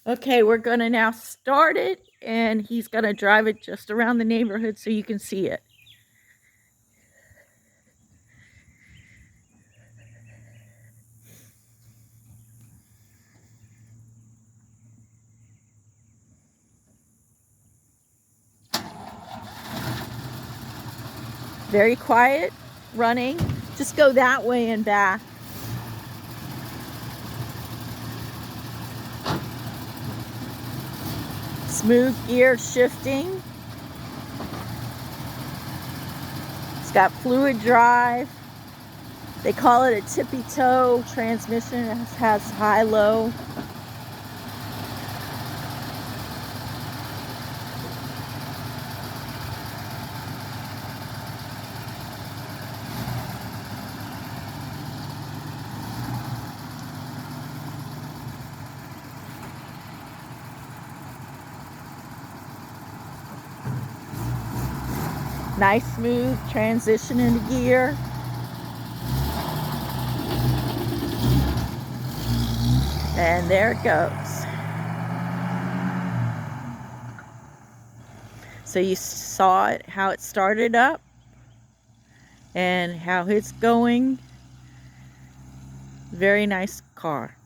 Okay, we're gonna now start it, and he's gonna drive it just around the neighborhood so you can see it. Very quiet, running. Just go that way and back. Smooth gear shifting. It's got fluid drive. They call it a tippy toe transmission. It has high-low. Nice smooth transition into gear. And there it goes. So you saw it, how it started up and how it's going. Very nice car.